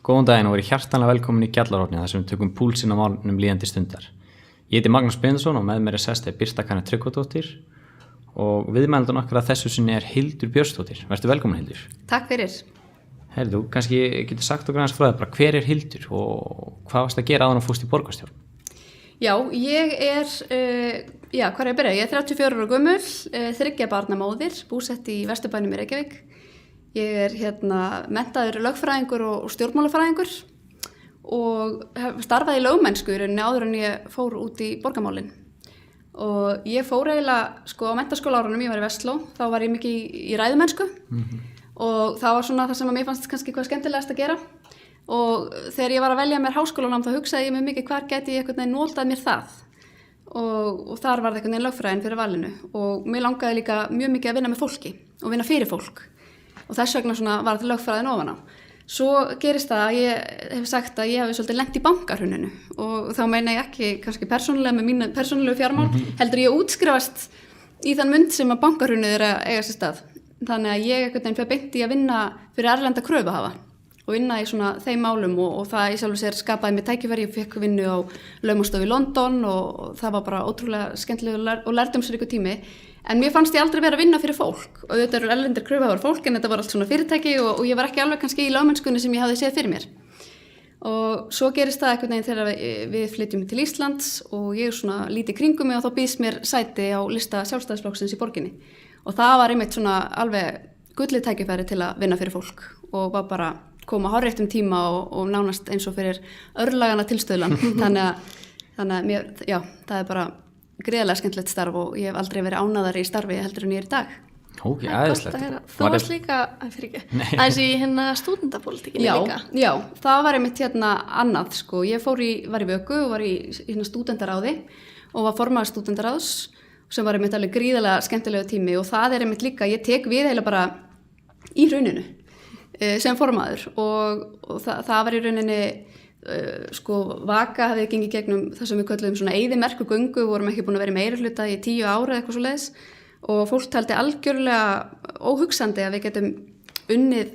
Góðan daginn og verið hjartanlega velkomin í Gjallarhornið þar sem við tökum púlsinn á málunum líðandi stundar. Ég heiti Magnús Benediktsson og með mér sest Birta Karen Tryggvadóttir og viðmælandan okkar að þessu sinni Hildur Björnsdóttir. Vertu velkomin Hildur. Takk fyrir. Þú kannski getur sagt okkur aðeins frá það, bara hver Hildur og hvað varst að gera áður en fórst í borgarstjórn? Já, ég hvað er að byrja? Ég 34 ára gömul, 3 barna móðir, búsett í Vesturbænum í Reykjavík. Ég menntaður lögfræðingur og stjórnmálafræðingur og hef starfað í lögmennsku í rauninni áður en ég fór út í borgarmálin. Og ég fór eiginlega, á menntaskólaárunum, ég var í Vestló, þá var ég mikið í ræðumennsku og það var svona það sem að mér fannst kannski hvað skemmtilegast að gera. Og þegar ég var að velja mér háskólanám þá hugsaði ég mig mikið hvar gæti ég einhvern veginn notað mér það. Og þar var það einhvern veginn lögfræðin fyrir valinu og mér langaði líka mjög mikið að vinna með fólki og vinna fyrir fólk. Og þess vegna var þetta lögfræðin ofan á. Svo gerist það að ég hef sagt að ég hef svolítið lent í bankahruninu og þá meina ég ekki kannski persónulega með mínu persónulegu fjármál, heldur ég útskrifast í þann mund sem að bankahrunið er að eiga sér stað. Þannig að ég einhvern veginn fer beint í að vinna fyrir erlenda kröfuhafa og vinna í svona þeim málum og það í sjálfu sér skapaði mér tækifæri. Ég fekk vinnu á lögmannsstofu í London og það var bara ótrúlega skemmtilegur og lærdómsríkur tími. En mér fannst ég aldrei vera að vinna fyrir fólk og þetta eru erlendir kröfuhafar fólk en þetta var allt svona fyrirtæki og ég var ekki alveg kannski í lögmennskunni sem ég hafði séð fyrir mér. Og svo gerist það einhvern veginn þegar við flytjum til Íslands og ég svona lítið kringum mig og þá býðst mér sæti á lista Sjálfstæðisflokksins í borginni. Og það var einmitt svona alveg gullið tækifæri til að vinna fyrir fólk og var bara koma hárréttum tíma og nánast eins og fyrir örlagana tilstöðlan. Þannig að mér, það er bara gríðarlega skemmtilegt starf og ég hef aldrei verið ánæðari í starfi heldur en ég er í dag. Ókei, æðislegt. Þú varst líka, aðeins í stúdentapólitíkinni líka. Já, það var einmitt annað, Ég var í vöku og var í stúdentaráði og var formaður stúdentaráðs sem var einmitt alveg gríðarlega skemmtilegu tími og það er einmitt líka, ég tek við eiginlega bara í hruninu sem formaður og það var í rauninni Vaka hafði gengið gegnum það sem við kölluðum svona eyðimerkurgöngu, vorum ekki búin að vera í meirihluta í 10 ára eitthvað svoleiðis og fólk taldi algjörlega óhugsandi að við getum unnið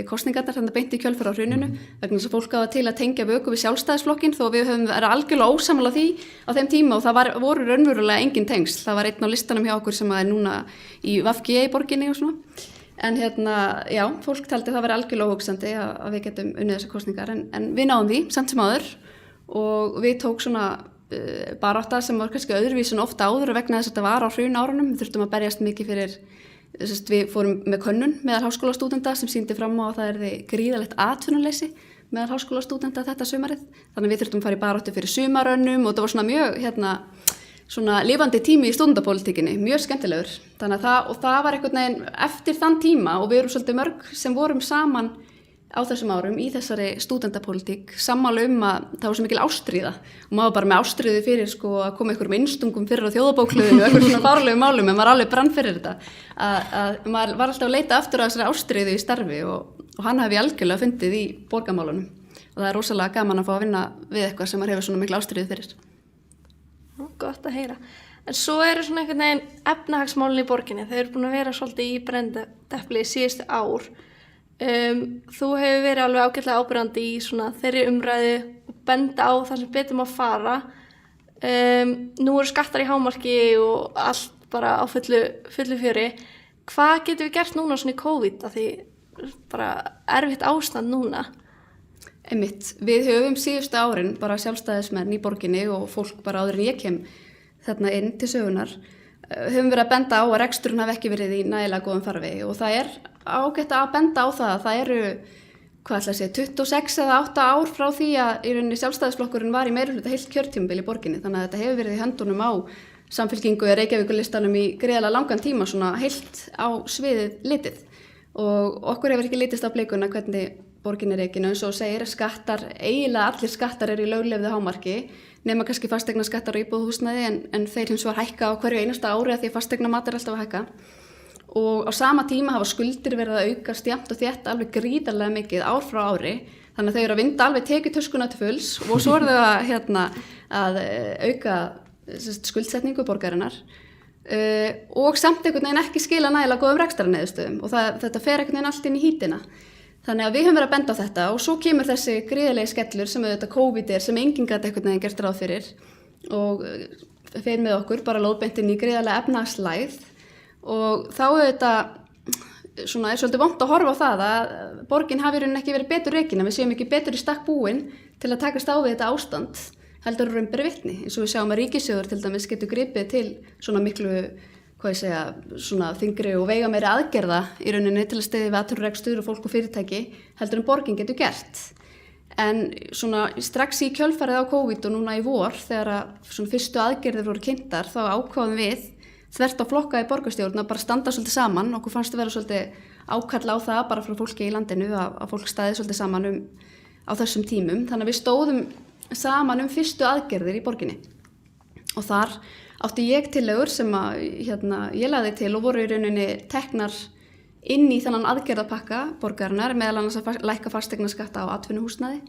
kosningarnar þannig beint í kjölfar á hruninu vegna þess að fólk áða til að tengja vöku við Sjálfstæðisflokkinn þó við höfum verið algjörlega ósammála því á þeim tíma og það voru raunverulega engin tengsl. Það var einn á listanum hjá okkur sem er núna í VG í borginni og svona. En fólk taldi það verið algjörlega óhugsandi að við getum unnið þessar kosningar en við náðum því samt sem áður og við tók svona barátta sem var kannski öðruvísin ofta áður vegna þess að þetta var á hrunárunum. Við þurftum að berjast mikið fyrir, við fórum með könnun meðal háskólastúdenta sem sýndi fram á að það erði gríðalegt atvinnuleysi meðal háskólastúdenta þetta sumarið. Þannig við þurftum að fara í baráttu fyrir sumarönnum og þetta var svona mjög svona lifandi tími í stúdentapólitíkinni, mjög skemmtilegur. Þannig að það var einhvern veginn eftir þann tíma og við erum svolítið mörg sem vorum saman á þessum árum í þessari stúdentapólitík sammála að það var svo mikil ástríða og maður bara með ástríðu fyrir að koma einhverjum innstungum fyrir á þjóðabókhlöðinu og einhverjum svona fárlegu málum en maður alveg brann fyrir þetta. Að maður var alltaf að leita aftur á þessari ástríðu í starfi og hann hef ég algjörlega fundið í borgarmálunum og það er rosalega gaman að fá að vinna við eitthvað sem maður hefur svona mikil ástríðu fyrir. Gott að heyra. En svo eru svona einhvern veginn efnahagsmálin í borginni. Þau eru búin að vera svolítið í brennidepli síðustu ár. Þú hefur verið alveg ágætlega ábyrgandi í svona þeirri umræðu og benda á það sem betur má fara. Nú eru skattar í hámarki og allt bara á fullu fjöri. Hvað getum við gert núna svona í COVID? Af því bara erfitt ástand núna. Einmitt, við höfum síðustu árin bara sjálfstæðismenn í borginni og fólk bara áður en ég kem þarna inn til sögunar höfum verið að benda á að reksturinn hafi ekki verið í nægilega góðum farvegi og það er ágætt að benda á það eru 26 eða 8 ár frá því að í rauninni Sjálfstæðisflokkurinn var í meirihluta heilt kjörtímabil í borginni þannig að þetta hefur verið í höndunum á Samfylkingu Reykjavíkurlistanum í gríðarlega langan tíma svona heilt á sviðið litið og okkur hefur ekki litist á blikuna hvernig borgin er rekin eins og segir skattar, eiginlega allir skattar eru í löglefðu hámarki nema kannski fasteignaskattar og íbúðarhúsnæði en þeir hins vegar hækka á hverju einasta ári að því að fasteignamat er alltaf að hækka og á sama tíma hafa skuldir verið að aukast jafnt og þétt alveg gríðarlega mikið ár frá ári þannig að þau eru að vinda alveg tekjutöskuna til fulls og svo eru þau að auka skuldsetningu borgarinnar og samt einhvern veginn ekki skila nægilega góðum rekstrarniðurstöðum og þetta fer einhvern veginn allt inn í hítina. Þannig að við höfum verið að benda á þetta og svo kemur þessi gríðarlegi skellur sem auðvitað COVID sem enginn gat einhvern veginn gert ráð fyrir og fer með okkur bara lóðbeint inn í gríðarlega efnahagslægð og þá auðvitað svona svolítið vont að horfa á það að borgin hafi í rauninni ekki verið betur rekin, að við séum ekki betur í stakk búin til að takast á við þetta ástand heldur raun beri vitni, eins og við sjáum að ríkissjóður til dæmis getur gripið til svona miklu svona þyngri og veigameiri aðgerða í rauninni til að styðja við atvinnurekstur og fólk og fyrirtæki heldur borgin getur gert. En svona strax í kjölfarið á COVID og núna í vor þegar svona fyrstu aðgerðir voru kynntar þá ákváðum við þvert á flokka í borgarstjórn að bara standa svolítið saman. Okkur fannst að vera svolítið ákall á það bara frá fólki í landinu að fólk stæði svolítið saman á þessum tímum. Þannig að við stóðum saman fyrstu aðgerðir í borginni og þar átti ég tillögur sem ég lagði til og voru í rauninni teknar inn í þennan aðgerðapakka borgarinnar, meðal annars að lækka fasteignaskatta á atvinnuhúsnæði,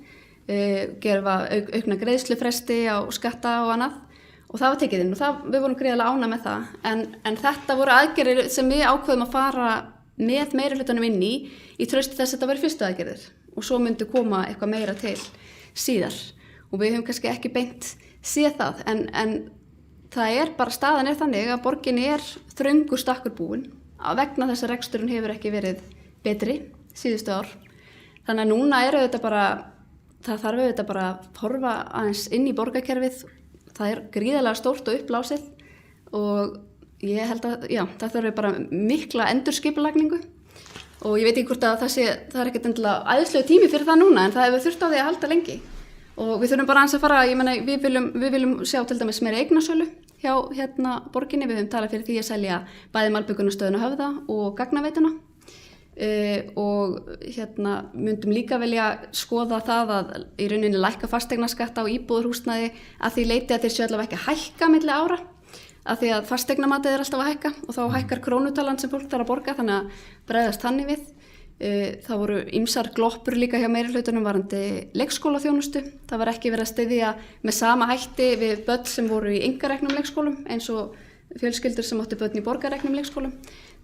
gera aukna greiðslufresti á skatta og annað og það var tekið inn og við vorum gríðarlega ánægð með það. En þetta voru aðgerðir sem við ákveðum að fara með meirihlutanum inn í trausti þess að þetta væri fyrstu aðgerðir og svo myndi koma eitthvað meira til síðar. Og við höfum kannski ekki beint séð það, en það bara staðan þannig að borgin þröngur stakkur búin að vegna þess að reksturinn hefur ekki verið betri síðustu ár. Þannig að núna það þarf auðvitað bara að horfa aðeins inn í borgarkerfið. Það gríðarlega stórt og uppblásið og ég held að það þarf bara mikla endurskipulagningu og ég veit ekki hvort að það ekkert endilega æðislegu tími fyrir það núna en það hefur þurft á því að halda lengi. Og við þurfum bara aðeins að fara, við viljum sjá til dæmis meira eignasölu hjá borginni. Við höfum talað fyrir því að selja bæði malbikunarstöðina Höfða og gagnaveituna og myndum líka velja skoða það að í rauninni lækka fasteignaskatta á íbúðarhúsnæði að því leiti að þeir séu allavega ekki að hækka milli ára að því að fasteignamatið alltaf að hækka og þá hækkar krónutalan sem fólk þarf að borga þannig að bregðast þannig við. Það voru ýmsar gloppur líka hjá meirihlutanum varðandi leikskólaþjónustu. Það var ekki verið að styðja með sama hætti við börn sem voru í einkareknum leikskólum eins og fjölskyldur sem áttu börn í borgareknum leikskólum.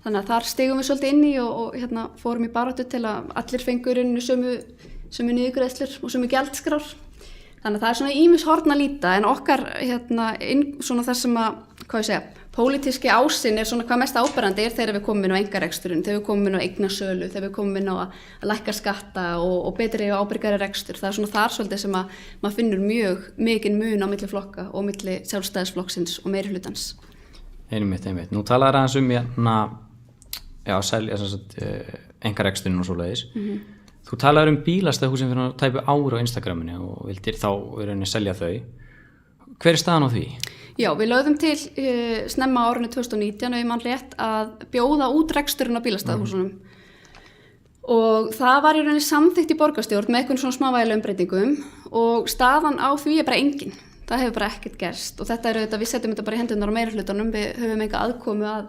Þannig að þar stigum við svolítið inn í og fórum í baráttu til að allir fengu í rauninni sömu niðurgreiðslur og sömu gjaldskrár. Þannig að það svona ýmis horn að líta en okkar svona það sem að, pólitíski ásinn svona hvað mest áberandi þegar við komum inn á einkareksturinn, þegar við komum inn á eignasölu, þegar við komum inn á að lækka skatta og betri og ábyrgari rekstur. Það svona þar svolítið sem að maður finnur mjög mikinn mun á milli flokka og milli sjálfstæðisflokksins og meirihlutans. Einmitt. Nú talaður aðeins að selja einkareksturinn og svoleiðis. Þú talaður bílastæðahúsin fyrir að tæpu ári á Instagraminu og vildir þá í rauninni selja þau. Hver staðan á því? Já, við lögðum til snemma árinu 2019 og ég man rétt að bjóða út reksturinn á bílastæðahúsunum og það var í rauninni samþykkt í borgarstjórn með einhvern svona smávægilegum breytingum og staðan á því bara engin. Það hefur bara ekkert gerst og þetta auðvitað, við setjum þetta bara í hendurnar á meirihlutanum, við höfum enga aðkomu að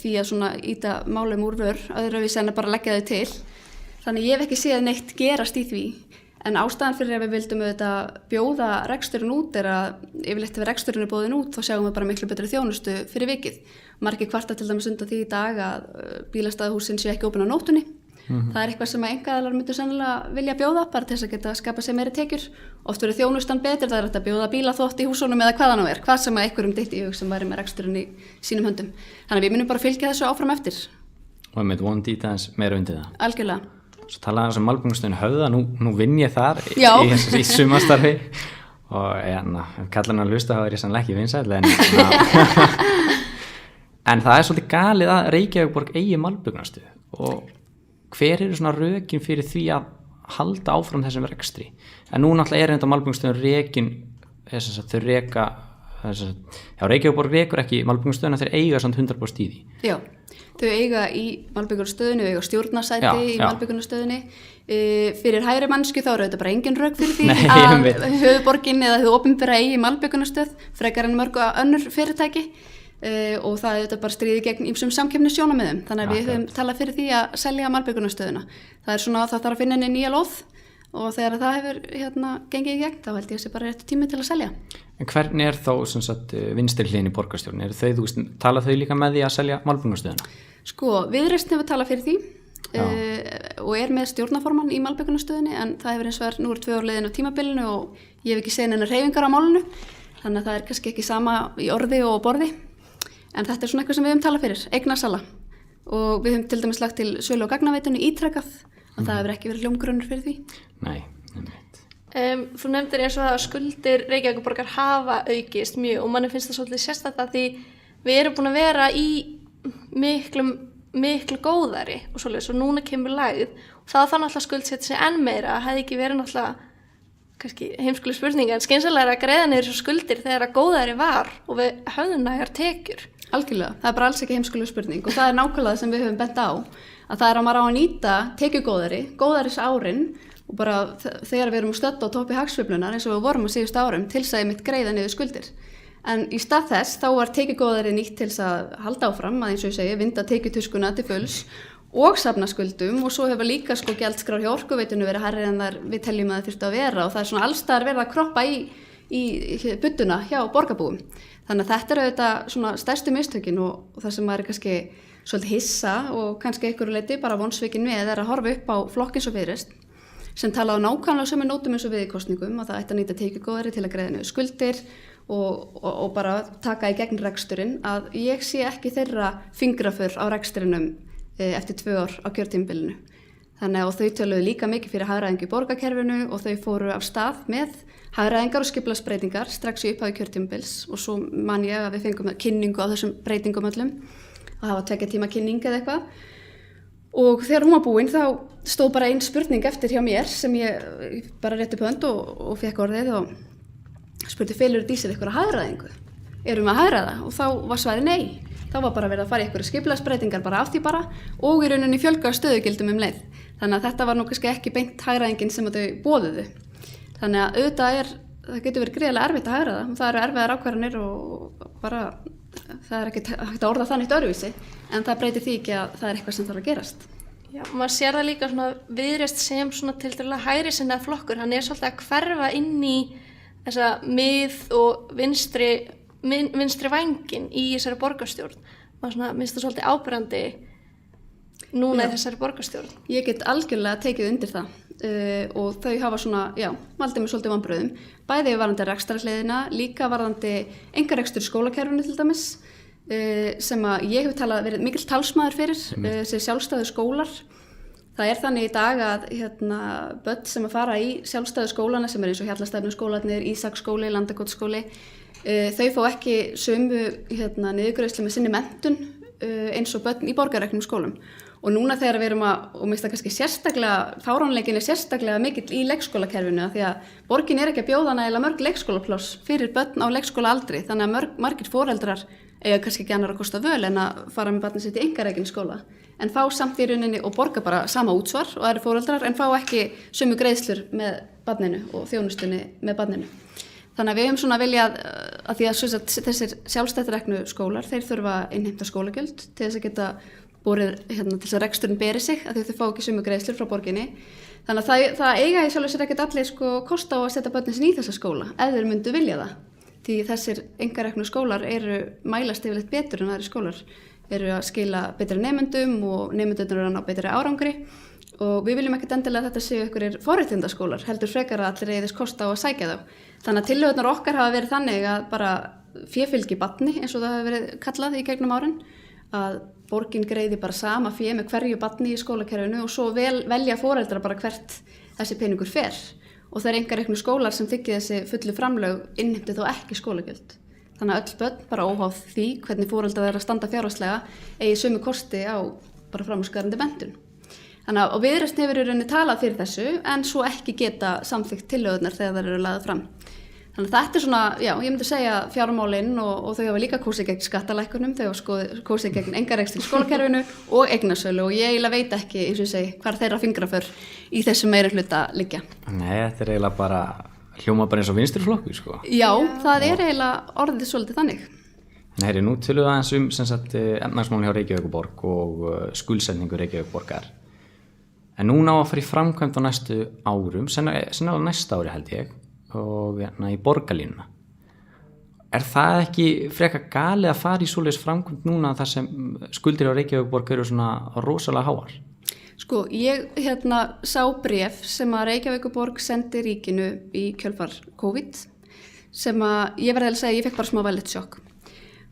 því að svona íta málum úr vör, öðruvísi en að bara leggja þau til. Þannig ég hef ekki séð neitt gerast í því. En ástæðan fyrir að við vildum auðvitað bjóða reksturinn út að yfirleitt ef reksturinn boðin út þá sjáum við bara miklu betri þjónustu fyrir vikið. Margir kvarta til dæmis undan því í dag að bílastæðahúsin séu ekki opin á nóttunni. Það eitthvað sem að einkaaðilar myndu sennilega vilja bjóða bara til þess að geta skapa sér meiri tekjur. Oft verður þjónustan betri, það hægt að bjóða bílaþvott í húsunum eða hvaðan á hvað sem að einhverjum dytti í hug sem væri með reksturinn í sínum höndum. Þannig að við munum bara fylgja þessu áfram eftir. Og með von dýta eins meira undir það. Algjörlega. Svo talaði um Malbikastöðin Höfða, nú vinn ég þar í sumarstarfi og kallar hann að hlusta þá ég sannlega ekki vinsæll en það svolítið galið að Reykjavíkurborg eigi Malbikastöð og hver svona rökin fyrir því að halda áfram þessum rekstri en nú náttúrulega þetta Malbikastöðin rekin þau reka Reykjavíkurborg rekur ekki Malbikastöðina þeir eiga samt 100% í því. Já. Þau eiga í Malbikunarstöðinni, þau eiga stjórnarsæti í Malbikunarstöðinni. Fyrir hægri mannsku þá eru þetta bara engin rök fyrir því að höfuðborgin eða þau opinbera eigi Malbikunarstöð frekar en mörg önnur fyrirtæki og það er þetta bara stríði gegn ýmsum samkeppnissjónarmiðum. Þannig að við höfum talað fyrir því að selja Malbikunarstöðina. Það er svona að það þarf að finna henni nýja lóð og þegar það hefur gengið í gegn þá held ég að sé bara réttu tími til að selja. En hvernig þá vinstri hliðin í borgarstjórn? Tala þau líka með því að selja Malbikunarstöðina? Sko, Viðreisn hefur talað fyrir því og er með stjórnarformann í Malbikunarstöðinni en það hefur eins og nú 2 ár liðin á tímabilinu og ég hef ekki séð neina hreyfingar á málinu þannig að það er kannski ekki sama í orði og borði en þetta er svona eitthvað sem við höfum talað fyrir, eignasala og við höfum til dæmis lagt til sölu á gagnaveitunni ítrekað og það hefur ekki verið hljómgrunnur fyrir því. Nei. Þú nefndir eins og það að skuldir Reykjavíkurborgar hafa aukist mjög og manni finnst það svolítið sérstætt að því við erum búin að vera í miklu góðari og svoleiðis og núna kemur lægð og það þannig alltaf skuldsetja sig enn meira hefði ekki verið náttúrulega kannski heimskuleg spurning en skynsamlega að greiða niður þessu skuldir þegar að góðari var og við höfðum nægar tekjur. Algjörlega, það er bara alls ekki heimskuleg spurning og það er nákvæmlega sem við höfum bent á að það er að maður á að nýta tekjugóðaris árin og bara þegar við erum stödd á toppi hagsveiflunar eins og við vorum á síðustu árum til þess að einmitt greiða niður skuldir. En í stað þess þá var tekjugóðari nýtt til þess að halda áfram að eins og ég segi vinda tekjutuskuna til fulls og safna skuldum og svo hefur líka gjaldskrár hjá Orkuveitunni verið hærri en þar við teljum að það þyrfti að vera og það er svona allstaðar verið að kroppa í budduna hjá borgarbúum. Þannig að þetta er auðvitað svona stærstu mistökin og það sem maður er kannski svolítið hissa og kannski einhverju leyti bara vonsvikin við er að horfa upp á flokkins og Viðreisn sem talaði á nákvæmlega sömu nótum eins og við í kosningum að það ætti að nýta tekjugóðari til að greiða niður skuldir og bara taka í gegn reksturinn að ég sé ekki þeirra fingraför á reksturinnum eftir 2 ár á kjörtímabilinu. Þannig að þau töluðu líka mikið fyrir hagræðingu í borgarkerfinu og þau fóru af stað með hagræðingar og skipulagsbreytingar strax í upphafi kjörtímabils og svo man ég að við fengum kynningu á þessum breytingum öllum að hafa 2 tíma kynning eða eitthvað. Og þegar hún var búin þá stóð bara ein spurning eftir hjá mér sem ég bara rétti upp hönd og fekk orðið og spurði felur í sér eitthvað hagræðingu? Erum við að hagræða? Og þá var svarið nei. Þá var bara verið að fara í eitthvað skipulagsbreytingar bara af því bara og í rauninni fjölga stöðugildum leið. Þannig að þetta var nú kannski ekki beint hagræðingin sem þau boðuðu. Þannig að auðvitað það getur verið gríðarlega erfitt að hagræða og það eru erfiðar ákvarðanir og bara það er ekki hægt að orða það neitt öðruvísi en það breytir því ekki að það er eitthvað sem þarf að gerast. Já, maður sér það líka svona Viðreisn sem svona tiltölulega hægri sinnaða flokkur, hann er svolítið að hverfa inn í þessa mið og vinstri vængin í þessari borgarstjórn. Maður svona minnst það svolítið áberandi núna í þessari borgarstjórn. Ég get algjörlega tekið undir það og þau hafa svona, valdið mér svolítið vonbrigðum. Bæði varðandi rekstrarhliðina, líka varðandi einkarekstur í skólakerfinu til dæmis sem að ég hef verið mikill talsmaður fyrir, þessi sjálfstæðu skólar. Það er þannig í dag að börn sem að fara í sjálfstæðu skólana sem er eins og Hjallastefnu skólarnir, Ísaksskóli, Landakotsskóli, þau fá ekki sömu niðurgreiðslu með sinni menntun eins og börn í borgarreknum skólum. Og núna þegar við erum og minnst það kannski sérstaklega, fáránleikin er sérstaklega mikill í leikskólakerfinu því að borgin er ekki að bjóða nægilega mörg leikskólapláss fyrir börn á leikskólaaldri þannig að margir foreldrar eiga kannski ekki annar að kosta völ en að fara með barnið sitt í einkarekin skóla en fá samt í rauninni og borga bara sama útsvar og eru foreldrar en fá ekki sömu greiðslur með barninu og þjónustunni með barninu. Þannig að við höfum svona viljað að því að þessir sjálfstætt reknu skólar þeir þurfa að innheimta skólagjöld til þess að geta borið til þess að reksturinn beri sig að þau fá ekki sömu greiðslur frá borginni. Þannig að það eiga í sjálfu sér ekkert allir kost á að setja börnin sín í þessa skóla ef þeir myndu vilja það. Því þessir einkareknu skólar mælast yfirleitt betur en aðrir skólar, eru að skila betri nemendum og nemendurnir eru að ná betri árangri og við viljum ekkert endilega að þetta séu einhverjir forréttindaskólar, heldur frekar að allir eigi þess kost á að sækja þá. Þannig að tillögurnar okkar hafa verið þannig að bara féfylgi barni eins og það hafa verið kallað í gegnum árin, að borgin greiði bara sama fé með hverju barni í skólakerfinu og svo velja foreldrar bara hvert þessi peningur fer. Og það er einkareknu skólar sem þykja þessi fullu framlög innheimti þó ekki skólagjöld. Þannig að öll börn bara óháð því hvernig foreldrar eru að standa fjárhagslega eigi sömu kosti á bara framúrskarandi menntun. Þannig að Viðreisn hefur í rauninni talað fyrir þessu en svo ekki geta samþykkt tillögurnar þegar þær eru lagðar fram. Þannig að þetta er svona, ég myndi segja fjármálin og þau hafa líka kosið gegn skattalækkunum, þau hafa kosið gegn einkarekstri í skólakerfinu og eignasölu og ég eiginlega veit ekki, eins og ég segi, hvar þeirra fingraför í þessum meiri hluta liggja. Nei, þetta er eiginlega bara hljóma bara eins og vinstriflokkur, sko. Já, það er eiginlega orðið svolítið þannig. En heyri, nú tölum við aðeins efnahagsmálin hjá Reykjavíkurborg og skuldsetningu Reykjavíkurborgar. En núna á að fara í framkvæmd á næstu árum, sennilega næsta ári held ég, og í borgarlínuna. Er það ekki frekar galið að fara í svoleiðis framkvæmd núna þar sem skuldir á Reykjavíkurborg eru svona rosalega háar? Sko, ég sá bréf sem að Reykjavíkurborg sendi ríkinu í kjölfar COVID sem að ég verði að segja, ég fekk bara smá sjokk.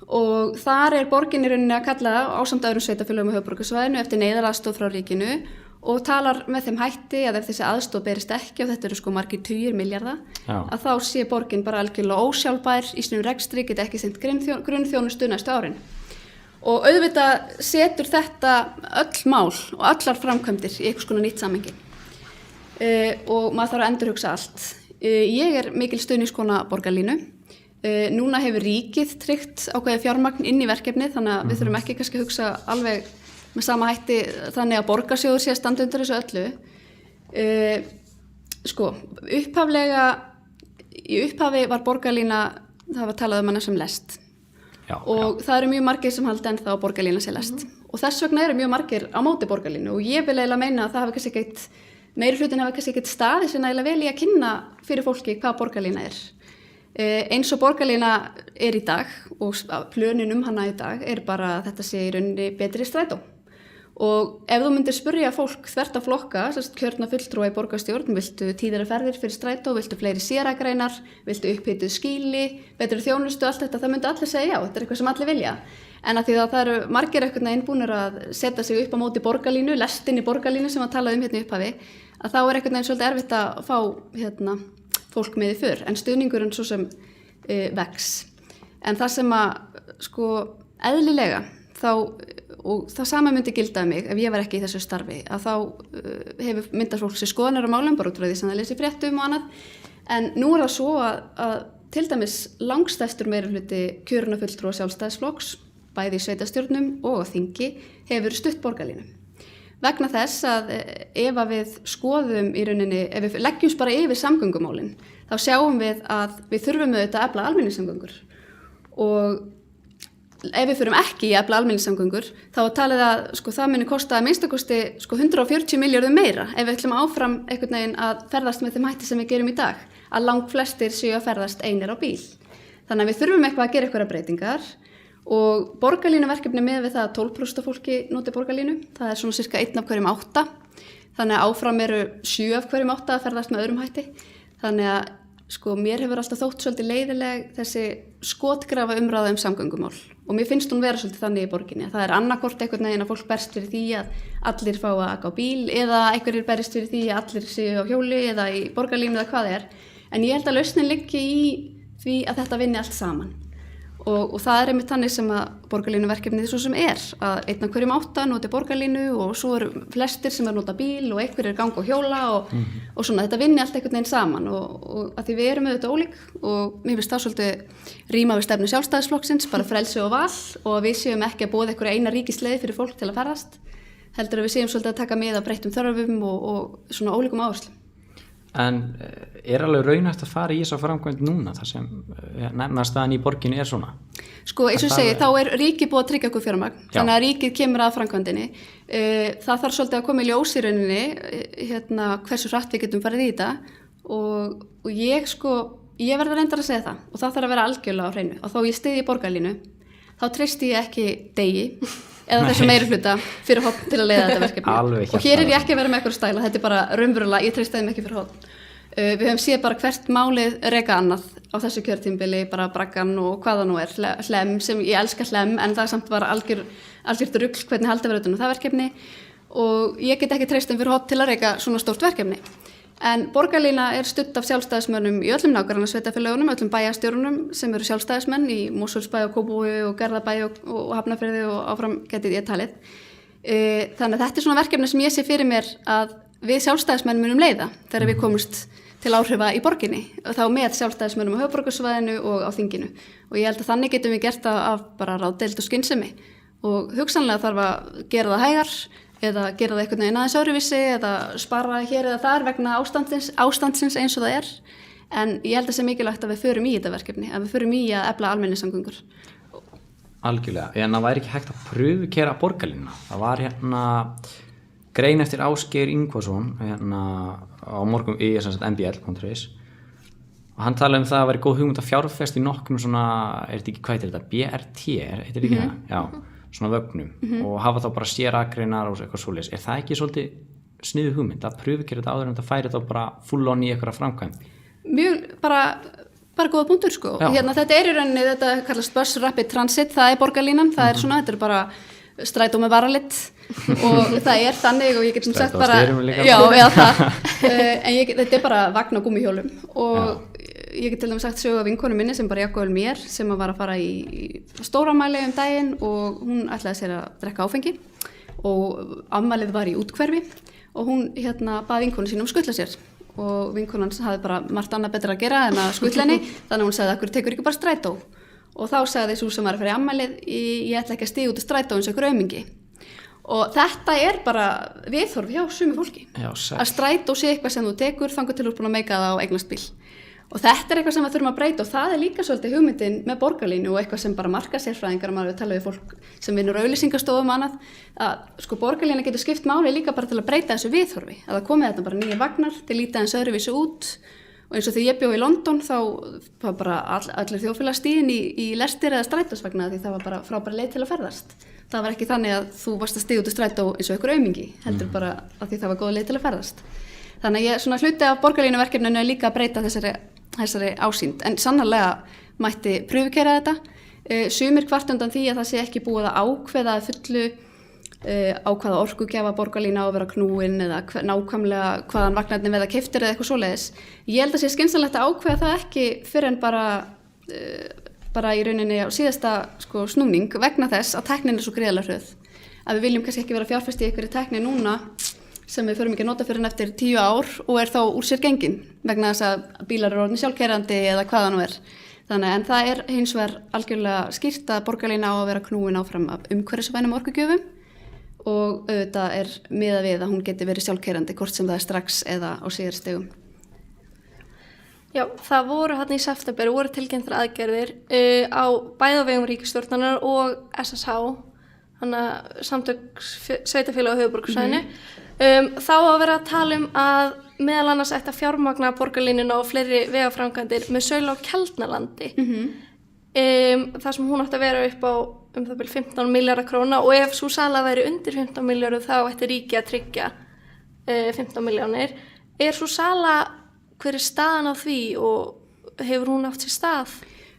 Og þar borgin í rauninni að kalla ásamt öðrum sveitafélögum á höfuðborgarsvæðinu eftir neyðaraðstoð frá ríkinu og talar með þeim hætti að ef þessi aðstoð berist ekki, og þetta eru sko margir tugir milljarða, að þá sé borgin bara algjörlega ósjálfbær í sínum rekstri, geti ekki sinnt grunnþjónustu næstu árin. Og auðvitað setur þetta öll mál og allar framkvæmdir í einhvers konar nýtt samhengi og maður þarf að endurhugsa allt. Ég mikil stuðningskona borgarlínu. Núna hefur ríkið tryggt ákveðið fjármagn inn í verkefnið, þannig að við þurfum ekki kannski að hugsa alveg með sama hætti þannig að borgarsjóður sé að standa undir þessu öllu. Sko, í upphafi var borgarlína, það var talað hana sem lest. Og það eru mjög margir sem halda ennþá að borgarlína sé lest. Og þess vegna eru mjög margir á móti borgarlínu og ég vil eiginlega meina að það hafi kannski ekkert, meiri hlutin hafi kannski ekkert staðið sem eiginlega vel í að kynna fyrir fólki hvað borgarlína er. Eins og borgarlína er í dag og plönin hana í dag bara að þetta sé í rauninni betri strætó. Og ef þú myndir spyrja fólk þvert á flokka, kjörna fulltrúa í borgarstjórn, viltu tíðari ferðir fyrir strætó, viltu fleiri sérakreinar, viltu upphituð skýli, betri þjónustu, allt þetta, það myndi allir segja já, þetta er eitthvað sem allir vilja. En að því að það eru margir einhvern veginn búnir að setja sig upp á móti borgarlínu, lestin í borgarlínu sem að talaði hérna í upphafi, að þá er einhvern veginn svolítið erfitt að fá fólk með í för, en stuðningurinn svo sem vex. En það sem að sko eðlilega og það sama myndi gilda mig ef ég var ekki í þessu starfi, að þá hefur myndast fólk sér skoðanir á málum bara út frá því sem það lesi fréttum og annað, en nú er það svo að til dæmis langstærstur meirihluti kjörinna fulltrúa Sjálfstæðisflokks, bæði í sveitastjórnum og á þingi, hefur stutt borgarlínu. Vegna þess að ef við skoðum í rauninni, ef við leggjumst bara yfir samgöngumálin, þá sjáum við að við þurfum auðvitað að efla almenningssamgöngur og ef við förum ekki í efla almenningssamgöngur, þá talið að sko, það muni kosta að minnstakosti 140 milljörðum meira ef við ætlum áfram einhvern veginn að ferðast með þeim hætti sem við gerum í dag, að langt flestir séu að ferðast einir á bíl. Þannig að við þurfum eitthvað að gera eitthvað breytingar og borgarlínuverkefni með við það að 12% af fólki noti borgarlínu, það er svona cirka 1 af hverjum 8, þannig að áfram eru 7 af hverjum 8 að ferðast með öðrum hætti, þannig að sko mér hefur alltaf þótt svolítið leiðileg þessi skotgrafa umræða samgöngumál og mér finnst hún vera svolítið þannig í borginni að það er annarkvort einhvern veginn að fólk berst fyrir því að allir fá að aka á bíl eða einhverjir berist fyrir því að allir séu á hjóli eða í borgarlínu eða hvað en ég held að lausnin liggi í því að þetta vinni allt saman og það er einmitt þannig sem að borgarlínuverkefnið svo sem að 1 af hverjum 8 noti borgarlínu og svo eru flestir sem nota bíl og einhverjir ganga á hjóla og svona þetta vinni allt einhvern veginn saman og að því við erum auðvitað ólík og mér finnst það svolítið ríma við stefnu Sjálfstæðisflokksins, bara frelsi og val og við séum ekki að boða einhverja eina ríkisleið fyrir fólk til að ferðast, heldur að við séum svolítið að taka með að breyttum þörfum og svona ólíkum áherslum. En alveg raunhæft að fara í þessa framkvæmd núna þar sem nefnastaðan í borginni svona? Sko, eins og segi, þá ríkið búið að tryggja okkur fjármagn, þannig að ríkið kemur að framkvæmdinni. Það þarf svolítið að koma í ljós í rauninni, hversu hratt við getum farið í þetta og ég verður reyndar að segja það og það þarf að vera algjörlega á hreinu og þó ég styðji borgarlínu, þá treysti ég ekki Degi eða þessu meirihluta fyrir horn til að leiða þetta verkefni og hér er ég ekki að vera með eitthvað stæla, þetta er bara raunverulega, ég treysti þeim ekki fyrir horn. Við höfum séð bara hvert málið reka annað á þessu kjörtímabili, bara braggan og hvaða nú hlem, sem ég elska hlem en það samt var algjört rugl hvernig halda verið það verkefni og ég get ekki treyst þeim fyrir horn til að reka svona stórt verkefni. En borgarlína studd af sjálfstæðismönnum í öllum nágrannasveitarfélögunum, öllum bæjarstjórunum sem eru sjálfstæðismenn í Mosfellsbæ og Kópavogi og Garðabæ og Hafnarfirði og áfram getið ég talið. Þannig að þetta er svona verkefni sem ég sé fyrir mér að við sjálfstæðismenn munum leiða þegar við komumst til áhrifa í borginni og þá með sjálfstæðismönnum á höfuðborgarsvæðinu og á þinginu. Og ég held að þannig getum við gert það af bara ráðdeild og skynsemi og hugsanlega þarf að gera það hægar eða gera það einhvern veginn aðeins öðruvísi eða spara hér eða þar vegna ástandsins eins og það en ég held að það sé mikilvægt að við förum í þetta verkefni, að við förum í að efla almenningssamgöngur. Algjörlega, en það væri ekki hægt að pröfukera borgarlínuna. Það var grein eftir Ásgeir Ingvason á morgun í mbl.is og hann talaði það að væri góð hugmynd að fjárfesta í nokkrum svona, þetta ekki, hvað heitir þetta? BRT, heitir þetta ekki það? Já, svona vögnum og hafa þá bara sérakreinar og eitthvað svoleiðis. Það ekki svolítið sniðu hugmynd að pröfukeyra þetta áður en það færi þá bara full on í eitthvað framkvæmd? Mjög bara góða punktur sko. Þetta í rauninni, þetta kallast Bus Rapid Transit, það borgarlínan, það svona, þetta bara strætó með varalit og það þannig og ég get sem sagt bara en þetta bara vagn á gúmmíhjólum og ég get til dæmis sagt sögu af vinkonu minni sem bara jakkuvel mér sem var að fara í stóramæli daginn og hún ætlaði sér að drekka áfengi og afmælið var í útkverfi og hún bað vinkonu sín skutla sér og vinkonan hafði bara margt annað betra að gera en að skutla henni þannig að hún sagði akkur tekur ekki bara strætó og þá sagði sú sem var að fara í afmælið ég ætla ekki að stíga út af strætó eins og einhver aumingi og þetta bara viðhorf hjá sumu fólki að strætó sé eitthvað sem þú tekur þangað til þú búin að meika það á eignast bíl og þetta eitthvað sem við þurfum að breyta og það líka svolítið hugmyndin með borgarlínu og eitthvað sem bara markaðssérfræðingar maður tala við fólk sem vinnur auglýsingastofum annað að sko borgarlína getur skipt máli líka bara til að breyta þessu viðhorfi að það komið þetta bara nýja vagnar til lítið eins öðruvísu út og eins og þegar ég bjó í London þá var bara allir þjóðfélagsstíðin í lestir eða strætósvagna því það var bara frábær leið til að ferðast það var ekki þannig að þú varst að stíga út í strætó eins og einhver aumingi heldur bara að því það var góð leið til að ferðast þannig að ég svona hluti af borgarlínuverkefninu líka að breyta þessari ásýnd en sannarlega mætti pröfukeyra þetta sumir kvart undan því að það sé ekki búið að ákveða að fullu á hvaða orkugjafa borgarlína á að vera knúin eða nákvæmlega hvaðan vagnarnir verða keyptir eða eitthvað svoleiðis. Ég held að sé skynsamlegt að ákveða það ekki fyrr en bara í rauninni á síðasta snúning vegna þess að tæknin svo gríðarlega hröð. Að við viljum kannski ekki vera fjárfest í einhverri tækni núna sem við förum ekki að nota fyrir en eftir 10 ár og þá úr sér gengin vegna þess að bílar eru orðnir sjálfkeyrandi eða hvaða nú Þannig en það hins vegar algjörlega skýrt að borgarlína á að vera knúin áfram af umhverfisvænum orkugjöfum og auðvitað miðað við að hún geti verið sjálfkeyrandi hvort sem það strax eða á síðari stigum. Já, það voru í september tilkynntar aðgerðir á bæði á vegum ríkisstjórnarinnar og SSH, samtök sveitarfélaga á höfuðborgarsvæðinu. Þá að vera að tala að meðal annars ætti að fjármagna borgarlínuna og fleiri vegaframkvæmdir með sölu á Keldnalandi. Það sem hún átti að vera upp á það byrja 15 milljarða króna og ef sú sala væri undir 15 milljarða þá ætti ríki að tryggja 15 milljónir. Sú sala, hver staðan á því og hefur hún átt sér stað?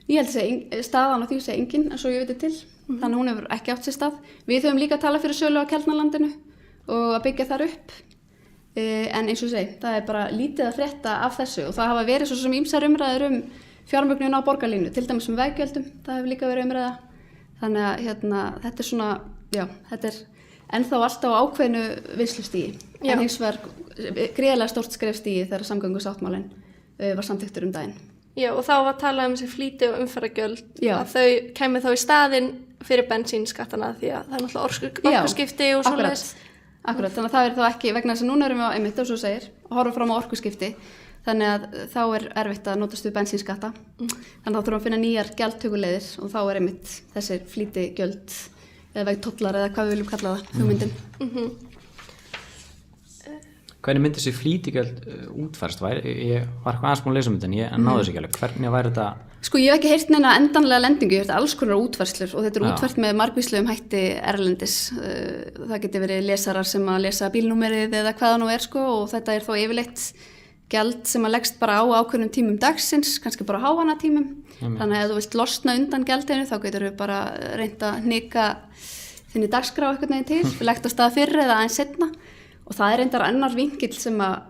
Ég held að staðan á því sé engin, en svo ég veit til. Þannig hún hefur ekki átt sér stað. Við höfum líka talað fyrir sölu á Keldnalandinu og að byggja þar upp. En eins og segi, það bara lítið að frétta af þessu og það hafa verið svo sem ýmsar umræður fjármögnun á borgarlínu, til dæmis veggjöldum, það hefur líka verið umræða. Þannig að þetta svona, já, þetta ennþá alltaf á ákveðnu vinnslustigi. En hins vegar gríðarlega stórt skrefstigi þegar samgöngusáttmálinn var samþykktur daginn. Já, og þá var talað þessi flýti og umferðargjöld, að þau kæmi þá í staðinn fyrir bensínskattana því að það náttúrulega orkuskipti og svoleiðis. Akkurat, þannig að það þá ekki, vegna þess að núna erum við einmitt, og svo segir, að horfa fram á orkuskipti, þannig að þá erfitt að notast við bensínskatta. Þannig að þá þurfum að finna nýjar gjaldtökuleiðir og þá einmitt þessi flýtigjöld eða vegtollar eða hvað við viljum kalla það, hugmyndin. Hvernig myndi þessi flýtigjöld útfærst? Ég var eitthvað aðeins búin að lesa þetta en ég náði þessi ekki alveg. Hvernig væri þetta? Sko ég hef ekki heyrt neina endanlega lendingu, ég hef alls konar útfærslur og þetta útfært með margvíslegum hætti erlendis. Það geti verið lesarar sem að lesa bílnúmerið eða hvaða nú og þetta þó yfirleitt gjald sem að leggst bara á ákveðnum tímum dagsins, kannski bara háanna tímum. Þannig að ef þú vilt losna undan gjaldinu þá getur við bara reynt að hnika þinni dagskrá einhvern veginn til, lagt á stað fyrr eða aðeins seinna og það reyndar annar vinkill sem að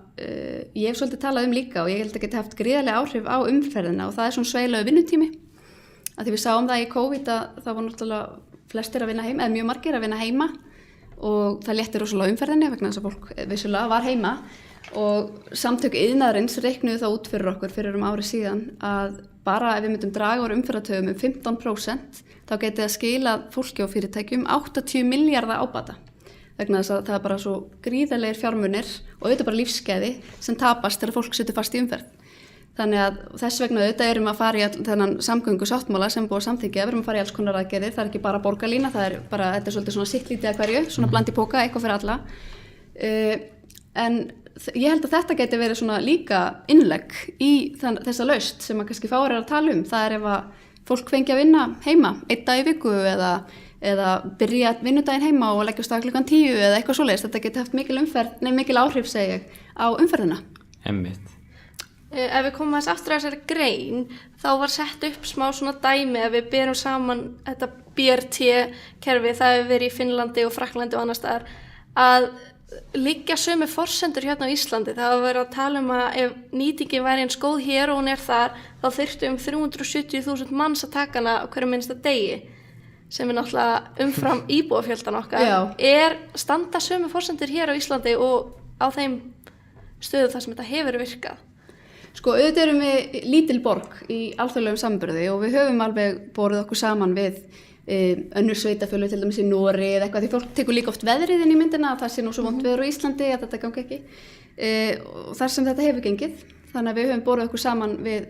ég hef svolítið talað líka og ég held að geta haft gríðarlega áhrif á umferðina og það svona sveiglaður vinnutími. Að því við sáum það í COVID að það var náttúrulega flestir að vinna heima, eða mjög margir að vinna heima og það léttir rosalega umferðinni vegna þess að fólk vissulega var heima og samtök iðnaðarins reiknuðu það út fyrir okkur fyrir ári síðan að bara ef við myndum draga úr umferðartöfum 15% þá geti það skilað fólki og fyrirtækjum 80 milljarða ábata. Vegna þess að það bara svo gríðarlegir fjármunir og auðvitað bara lífsgæði sem tapast þegar fólk situr fast í umferð. Þannig að þess vegna auðvitað erum að fara í þennan samgöngusáttmála sem búið að samþykkja, við erum að fara í alls konar aðgerðir, það ekki bara borgarlína, þetta svolítið svona sittlítið að hverju, svona bland í póka, eitthvað fyrir alla. En ég held að þetta geti verið svona líka innlegg í þessa lausn sem að kannski fáir að tala það ef að fólk fengi að vinna heima, 1 dag í viku eða eða byrja vinnudaginn heima og leggja af stað klukkan 10 eða eitthvað svoleiðis. Þetta geti haft mikil áhrif segi ég, á umferðina. Einmitt. Ef við komum aðeins aftur að þessari grein, þá var sett upp smá svona dæmi að við berum saman þetta BRT-kerfi, það hefur verið í Finnlandi og Frakklandi og annars staðar, að liggja sömu forsendur hérna á Íslandi. Það var verið að tala að ef nýtingin væri eins góð hér og hún þar, þá þyrftu 370.000 manns að taka hana á hverju minnsta degi, sem náttúrulega umfram íbúafjöldan okkar. Standa sömu forsendur hér á Íslandi og á þeim stöðu þar sem þetta hefur virkað? Sko, auðvitað erum við lítil borg í alþjóðlegum samanburði og við höfum alveg borið okkur saman við önnur sveitafélög, til dæmis í Noregi eða eitthvað, því fólk tekur líka oft veðrið inn í myndina að það sé nú svo vont veður á Íslandi að þetta gangi ekki. Og þar sem þetta hefur gengið, þannig að við höfum borið okkur saman við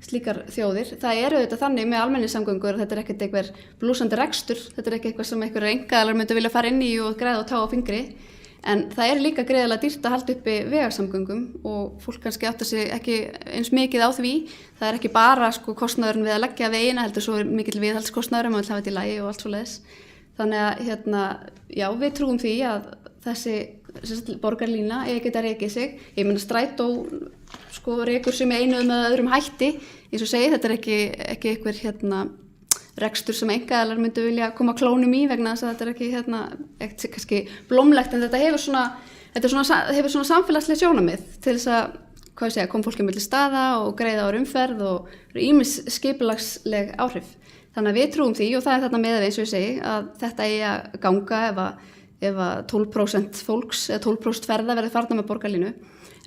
slíkar þjóðir. Það er auðvitað þannig með almenningssamgöngur, þetta er ekkert einhver blúsandi rekstur, þetta er ekki eitthvað sem einhverjar einkaaðilar myndu vilja fara inn í og græða og tá á fingri. En það er líka greiðilega dýrt að halda uppi vegasamgöngum og fólk kannski áttar sig ekki eins mikið á því. Það er ekki bara kostnaðurinn við að leggja vegina, heldur svo mikill viðhaldskostnaður að hafa þetta í lagi og allt svoleiðis. Þannig að já, við trúum því að þessi borgarlína geta rekið sig. Ég meina strætó rekur sem einu með öðrum hætti. Eins og segi, þetta er ekki einhver rekstur sem einkaaðilar myndu vilja koma klónum í vegna þess að þetta er ekki kannski blómlegt, en þetta hefur svona samfélagslega sjónarmið til þess að koma fólki milli staða og greiða á umferð og ýmis skipulagsleg áhrif. Þannig að við trúum því og það er þarna með eins og ég segi að þetta eigi að ganga ef að 12% fólks eða 12% ferða verði farna með borgarlínu.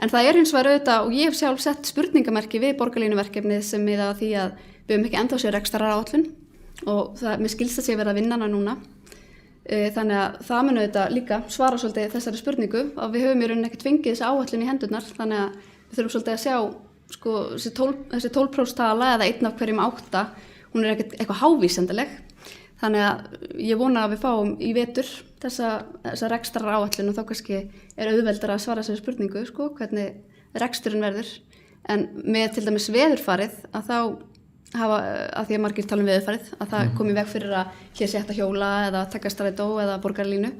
En það er hins vegar auðvitað, og ég hef sjálf sett spurningamerki við borgarlínuverkefnið sem miða að því að við höfum ekki ennþá sér rekstraráætlun og mér skilst að sé verið að vinna hana núna. Þannig að það mun auðvitað líka svara svolítið þessari spurningu og við höfum í rauninni ekkert fengið þessi áætlun í hendurnar, þannig að við þurfum svolítið að sjá þessi 12% tala eða 1 af hverjum 8, hún er ekkert eitthvað hávísendileg. Þannig að ég vona að við fáum í vetur þessa rekstraráætlun og þá kannski er auðveldara að svara þessari spurningu, hvernig reksturinn verður. En með til dæmis veðurfarið að þá að því að margir tala veðurfarið, að það komi veg fyrir að hér sé hægt að hjóla eða taka strætó eða borgarlínu,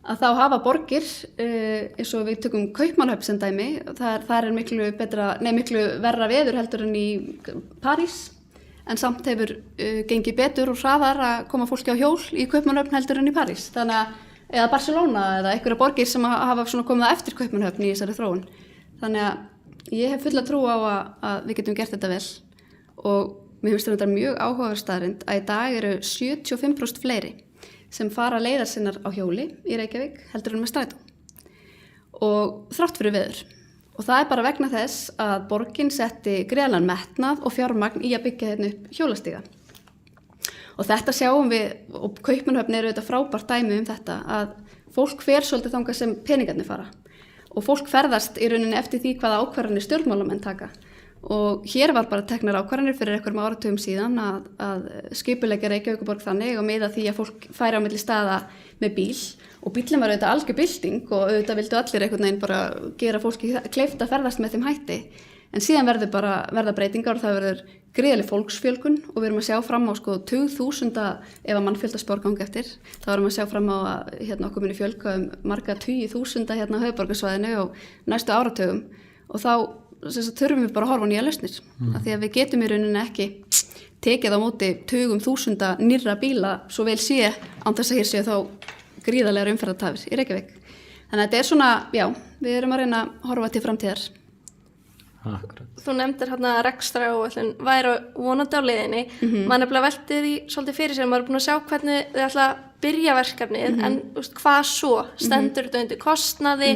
að þá hafa borgir, eins og við tökum Kaupmannahöfn sem dæmi, þar er miklu verra veður heldur en í París, en samt hefur gengið betur og hraðar að koma fólki á hjól í Kaupmannahöfn heldur en í París. Þannig að, eða Barcelona eða einhverja borgir sem hafa komið eftir Kaupmannahöfn í þessari þróun. Þannig að ég hef fulla trú á að við getum gert þetta vel. Og mér finnst þetta mjög áhugaverð staðreynd að í dag eru 75% fleiri sem fara leiðar sinnar á hjóli í Reykjavík heldur en með strætó og þrátt fyrir veður. Og það er bara vegna þess að borgin setti gríðarlegan metnað og fjármagn í að byggja hérna upp hjólastíga. Og þetta sjáum við, og Kaupmannahöfn eru auðvitað frábært dæmi þetta, að fólk fer svolítið þangað sem peningarnir fara og fólk ferðast í rauninni eftir því hvaða ákvarðanir stjórnmálamenn taka. Og hér var bara teknar ákvarðanir fyrir einhverjum áratugum síðan að skipuleggja Reykjavíkurborg þannig og miða því að fólk færi á milli staða með bíl og bíllinn var auðvitað algjör bylting og auðvitað vildu allir einhvern veginn bara gera fólki kleift að ferðast með þeim hætti. En síðan verða breytingar og það verður gríðarleg fólksfjölgun og við erum að sjá fram á 20.000 ef að mannfjöldaspor gangi eftir. Þá erum að sjá fram á að okkur muni fjölga marga 20.000 á höfuðborgarsvæðinu og næstu áratugum og þá þurfum við bara að horfa á nýja lausnir af því að við getum í rauninni ekki tekið á móti 20.000 nýrra bíla svo vel sé án þess að hér séu þá gríðarlegar umferðartafir í Reykjavík. Þannig að þetta er svona, já, við erum að reyna að horfa til framtíðar. Akkurat. Þú nefndir hérna rekstraráætlun væri vonandi á leiðinni. Maður nefnilega velti því svolítið fyrir sér, maður er búin að sjá hvernig þið ætla að byrja verkefnið, en hvað svo? Stendur þetta undir kostnaði?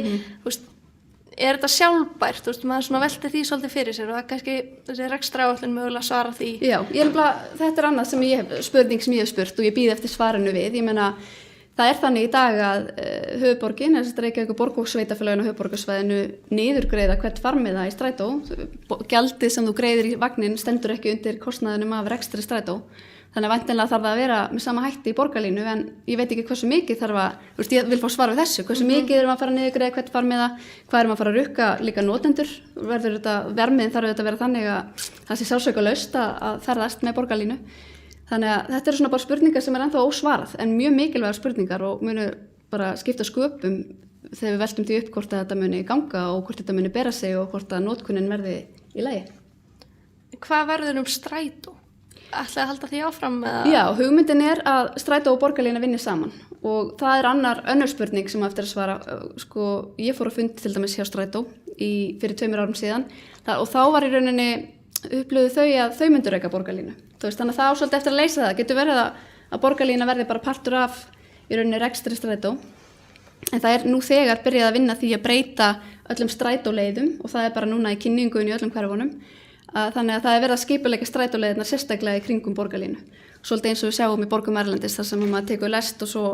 Er þetta sjálfbært? Maður svona velti því svolítið fyrir sér og það kannski þessi rekstraráætlun mögulega svara því. Já, þetta er annað spurning sem ég hef spurt og ég bíð eftir svarinu við. Ég meina, það er þannig í dag að höfuðborgin, þess að Reykjavíkur borg og sveitarfélögin á höfuðborgarsvæðinu niðurgreiða hvert farmiða í strætó. Gjaldið sem þú greiðir í vagnin stendur ekki undir kostnaðinum af rekstri strætó. Þannig að væntanlega þarf það að vera með sama hætti í borgarlínu, en ég veit ekki hversu mikið þarf að, ég vil fá svar við þessu, hversu mikið erum að fara niðurgreiða hvert farmiða, hvað erum að fara að rukka líka notendur, vermiðin þarf þetta að vera þannig að það sé sjálfsögulaust að ferðast með borgarlínu. Þannig að þetta eru svona bara spurningar sem ennþá ósvarað en mjög mikilvægar spurningar og munu bara skipta sköpum þegar við veltum því upp hvort að þetta muni ganga og hvort þetta muni bera sig og hvort að notkunin verði í lagi. Hvað verður strætó? Ætlaði að halda því áfram? Eða? Já, hugmyndin að strætó og borgarlína vinni saman og það er önnur spurning sem eftir að svara. Sko, ég fór á fund til dæmis hjá strætó fyrir 2 árum síðan og þá var í rauninni upplöðu þau að þau myndu reka borgarlínu. Þannig að það á svolítið eftir að leysa það. Getur verið að borgarlína verði bara partur af í rauninni rekstri strætó. En það nú þegar byrjað að vinna því að breyta öllum strætóleiðum og það bara núna í kynningunni í öllum hverfunum. Þannig að það verið að skipuleika strætóleiðirnar sérstaklega í kringum borgarlínu. Svolítið eins og við sjáum í borgum erlendis þar sem maður tekur lest og svo